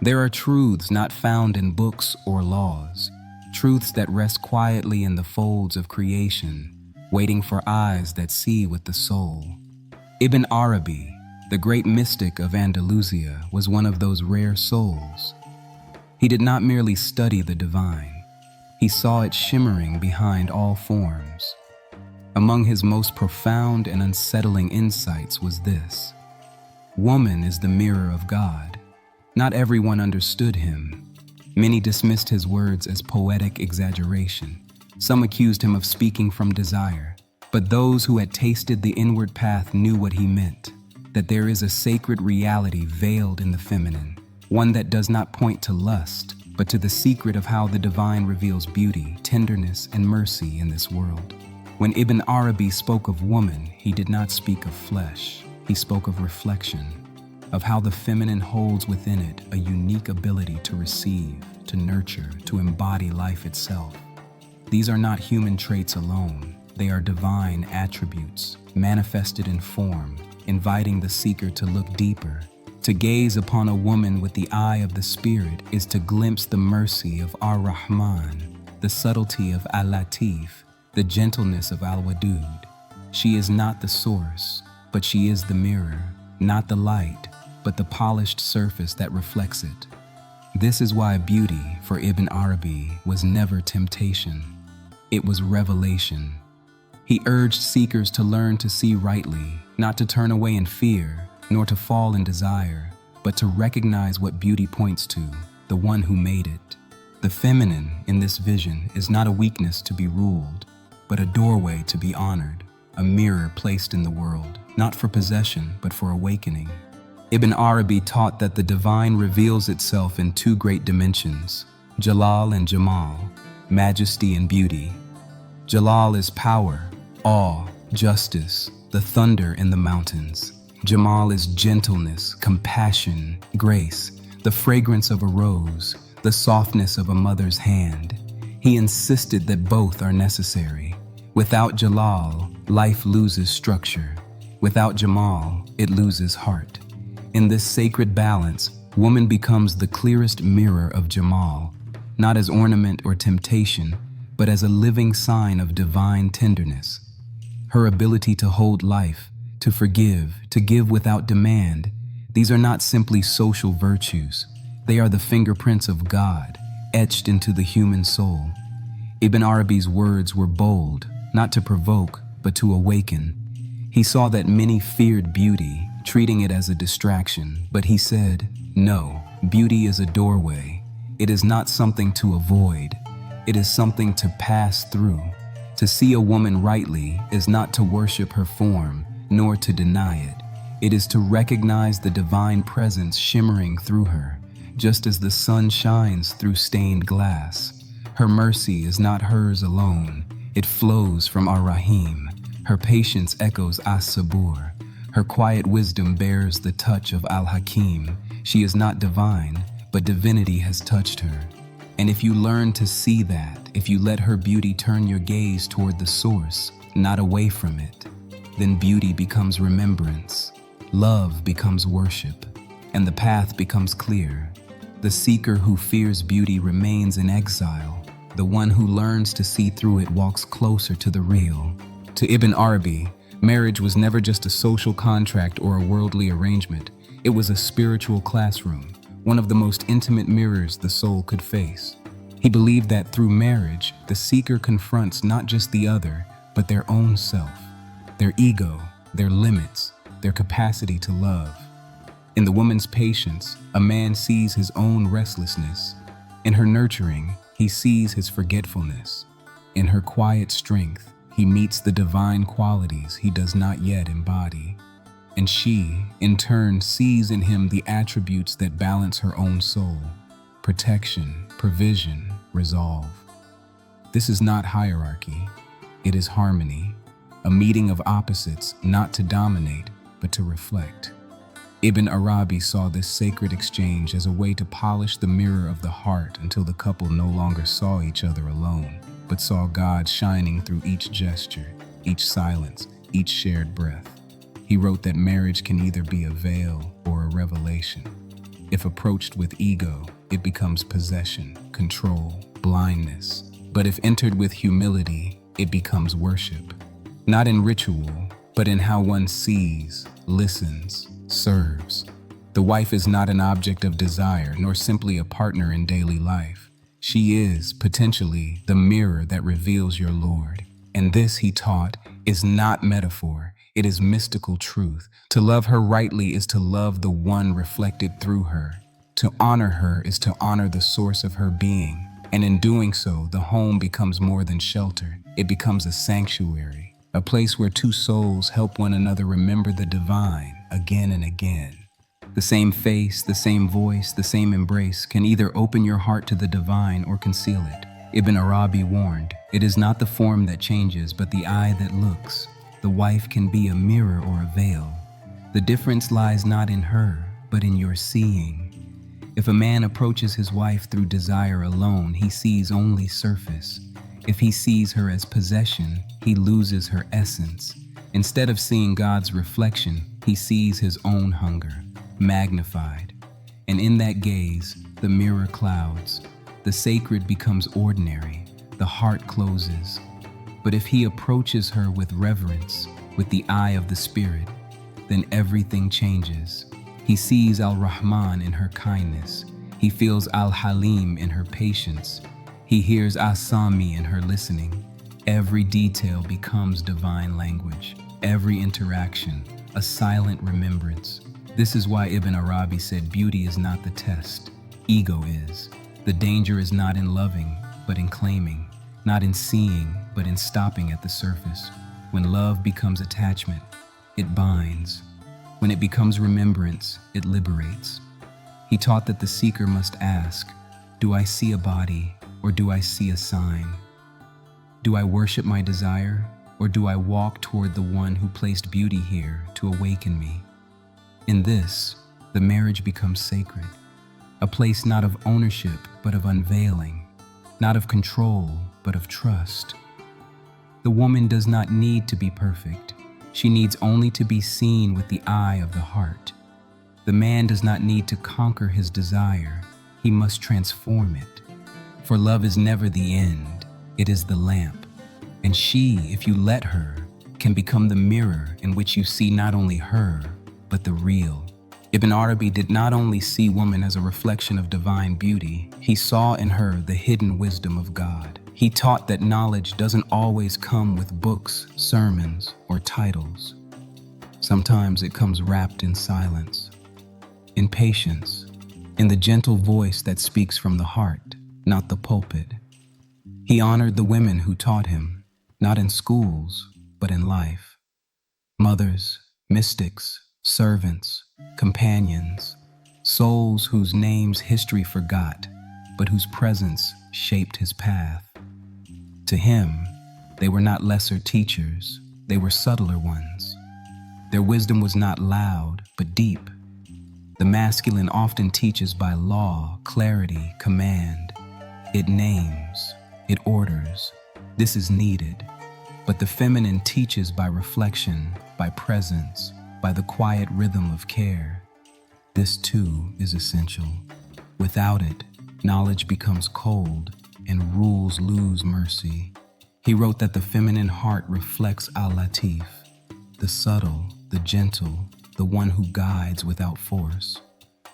There are truths not found in books or laws, truths that rest quietly in the folds of creation, waiting for eyes that see with the soul. Ibn Arabi, the great mystic of Andalusia, was one of those rare souls. He did not merely study the divine, he saw it shimmering behind all forms. Among his most profound and unsettling insights was this: woman is the mirror of God. Not everyone understood him. Many dismissed his words as poetic exaggeration. Some accused him of speaking from desire. But those who had tasted the inward path knew what he meant, that there is a sacred reality veiled in the feminine, one that does not point to lust, but to the secret of how the divine reveals beauty, tenderness, and mercy in this world. When Ibn Arabi spoke of woman, he did not speak of flesh. He spoke of reflection, of how the feminine holds within it a unique ability to receive, to nurture, to embody life itself. These are not human traits alone. They are divine attributes, manifested in form, inviting the seeker to look deeper. To gaze upon a woman with the eye of the Spirit is to glimpse the mercy of Ar-Rahman, the subtlety of Al-Latif, the gentleness of Al-Wadud. She is not the source, but she is the mirror, not the light, but the polished surface that reflects it. This is why beauty, for Ibn Arabi, was never temptation. It was revelation. He urged seekers to learn to see rightly, not to turn away in fear, nor to fall in desire, but to recognize what beauty points to, the one who made it. The feminine, in this vision, is not a weakness to be ruled, but a doorway to be honored, a mirror placed in the world, not for possession, but for awakening. Ibn Arabi taught that the divine reveals itself in two great dimensions, Jalal and Jamal, majesty and beauty. Jalal is power, awe, justice, the thunder in the mountains. Jamal is gentleness, compassion, grace, the fragrance of a rose, the softness of a mother's hand. He insisted that both are necessary. Without Jalal, life loses structure. Without Jamal, it loses heart. In this sacred balance, woman becomes the clearest mirror of Jamal, not as ornament or temptation, but as a living sign of divine tenderness. Her ability to hold life, to forgive, to give without demand, these are not simply social virtues. They are the fingerprints of God, etched into the human soul. Ibn Arabi's words were bold, not to provoke, but to awaken. He saw that many feared beauty, treating it as a distraction, but he said, no, beauty is a doorway. It is not something to avoid. It is something to pass through. To see a woman rightly is not to worship her form, nor to deny it. It is to recognize the divine presence shimmering through her, just as the sun shines through stained glass. Her mercy is not hers alone. It flows from Ar-Rahim. Her patience echoes As-Sabur. Her quiet wisdom bears the touch of Al-Hakim. She is not divine, but divinity has touched her. And if you learn to see that, if you let her beauty turn your gaze toward the source, not away from it, then beauty becomes remembrance, love becomes worship, and the path becomes clear. The seeker who fears beauty remains in exile. The one who learns to see through it walks closer to the real. To Ibn Arabi, marriage was never just a social contract or a worldly arrangement. It was a spiritual classroom, one of the most intimate mirrors the soul could face. He believed that through marriage, the seeker confronts not just the other, but their own self, their ego, their limits, their capacity to love. In the woman's patience, a man sees his own restlessness. In her nurturing, he sees his forgetfulness. In her quiet strength, he meets the divine qualities he does not yet embody. And she, in turn, sees in him the attributes that balance her own soul: protection, provision, resolve. This is not hierarchy. It is harmony, a meeting of opposites, not to dominate, but to reflect. Ibn Arabi saw this sacred exchange as a way to polish the mirror of the heart until the couple no longer saw each other alone, but saw God shining through each gesture, each silence, each shared breath. He wrote that marriage can either be a veil or a revelation. If approached with ego, it becomes possession, control, blindness. But if entered with humility, it becomes worship. Not in ritual, but in how one sees, listens, serves. The wife is not an object of desire, nor simply a partner in daily life. She is, potentially, the mirror that reveals your Lord. And this, he taught, is not metaphor. It is mystical truth. To love her rightly is to love the one reflected through her. To honor her is to honor the source of her being. And in doing so, the home becomes more than shelter. It becomes a sanctuary, a place where two souls help one another remember the divine again and again. The same face, the same voice, the same embrace can either open your heart to the divine or conceal it. Ibn Arabi warned, "It is not the form that changes, but the eye that looks." The wife can be a mirror or a veil. The difference lies not in her, but in your seeing. If a man approaches his wife through desire alone, he sees only surface. If he sees her as possession, he loses her essence. Instead of seeing God's reflection, he sees his own hunger, magnified. And in that gaze, the mirror clouds. The sacred becomes ordinary. The heart closes. But if he approaches her with reverence, with the eye of the Spirit, then everything changes. He sees Al-Rahman in her kindness. He feels Al-Halim in her patience. He hears As-Sami in her listening. Every detail becomes divine language. Every interaction, a silent remembrance. This is why Ibn Arabi said beauty is not the test. Ego is. The danger is not in loving, but in claiming. Not in seeing, but in stopping at the surface. When love becomes attachment, it binds. When it becomes remembrance, it liberates. He taught that the seeker must ask, do I see a body, or do I see a sign? Do I worship my desire, or do I walk toward the one who placed beauty here to awaken me? In this, the marriage becomes sacred, a place not of ownership, but of unveiling, not of control, but of trust. The woman does not need to be perfect. She needs only to be seen with the eye of the heart. The man does not need to conquer his desire. He must transform it. For love is never the end. It is the lamp. And she, if you let her, can become the mirror in which you see not only her, but the real. Ibn Arabi did not only see woman as a reflection of divine beauty, he saw in her the hidden wisdom of God. He taught that knowledge doesn't always come with books, sermons, or titles. Sometimes it comes wrapped in silence, in patience, in the gentle voice that speaks from the heart, not the pulpit. He honored the women who taught him, not in schools, but in life. Mothers, mystics, servants, companions, souls whose names history forgot, but whose presence shaped his path. To him, they were not lesser teachers, they were subtler ones. Their wisdom was not loud, but deep. The masculine often teaches by law, clarity, command. It names, it orders. This is needed. But the feminine teaches by reflection, by presence, by the quiet rhythm of care. This too is essential. Without it, knowledge becomes cold and rules lose mercy. He wrote that the feminine heart reflects Al-Latif, the subtle, the gentle, the one who guides without force.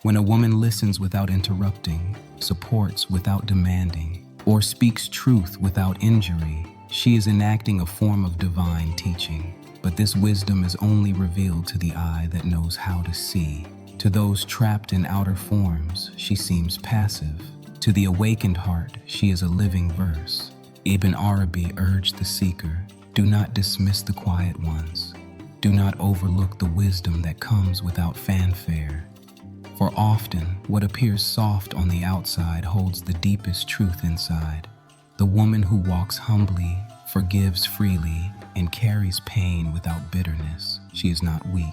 When a woman listens without interrupting, supports without demanding, or speaks truth without injury, she is enacting a form of divine teaching. But this wisdom is only revealed to the eye that knows how to see. To those trapped in outer forms, she seems passive. To the awakened heart, she is a living verse. Ibn Arabi urged the seeker, do not dismiss the quiet ones. Do not overlook the wisdom that comes without fanfare. For often, what appears soft on the outside holds the deepest truth inside. The woman who walks humbly, forgives freely, and carries pain without bitterness. She is not weak.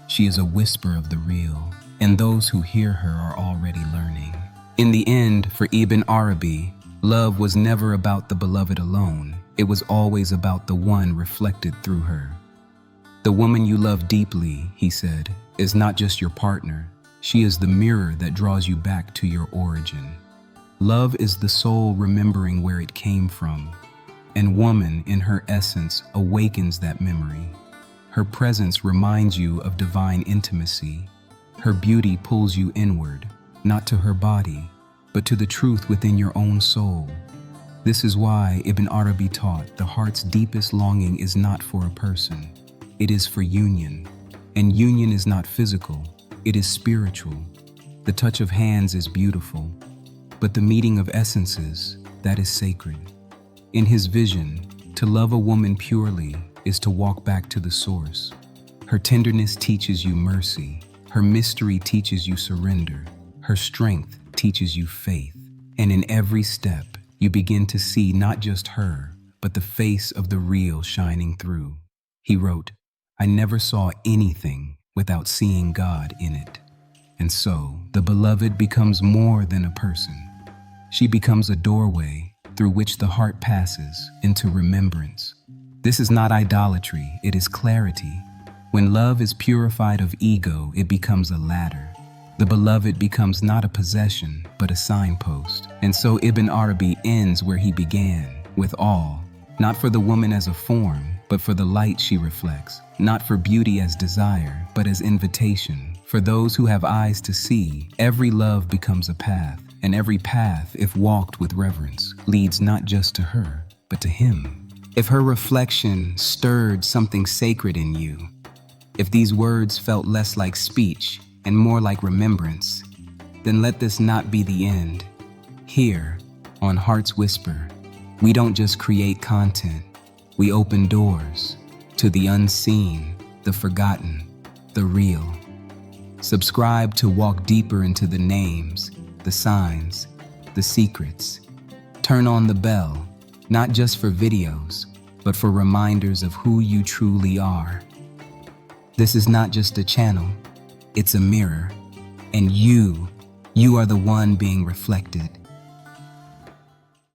She is a whisper of the real, and those who hear her are already learning. In the end, for Ibn Arabi, love was never about the beloved alone. It was always about the one reflected through her. The woman you love deeply, he said, is not just your partner. She is the mirror that draws you back to your origin. Love is the soul remembering where it came from, and woman, in her essence, awakens that memory. Her presence reminds you of divine intimacy. Her beauty pulls you inward, not to her body, but to the truth within your own soul. This is why Ibn Arabi taught the heart's deepest longing is not for a person, it is for union. And union is not physical, it is spiritual. The touch of hands is beautiful, but the meeting of essences, that is sacred. In his vision, to love a woman purely is to walk back to the source. Her tenderness teaches you mercy, her mystery teaches you surrender, her strength teaches you faith. And in every step, you begin to see not just her, but the face of the real shining through. He wrote, "I never saw anything without seeing God in it." And so, the beloved becomes more than a person. She becomes a doorway through which the heart passes into remembrance. This is not idolatry, it is clarity. When love is purified of ego, it becomes a ladder. The beloved becomes not a possession, but a signpost. And so Ibn Arabi ends where he began, with awe, not for the woman as a form, but for the light she reflects, not for beauty as desire, but as invitation. For those who have eyes to see, every love becomes a path, and every path, if walked with reverence, leads not just to her, but to him. If her reflection stirred something sacred in you, if these words felt less like speech and more like remembrance, then let this not be the end. Here, on Heart's Whisper, we don't just create content, we open doors to the unseen, the forgotten, the real. Subscribe to walk deeper into the names, the signs, the secrets. Turn on the bell, not just for videos, but for reminders of who you truly are. This is not just a channel, it's a mirror, and you are the one being reflected.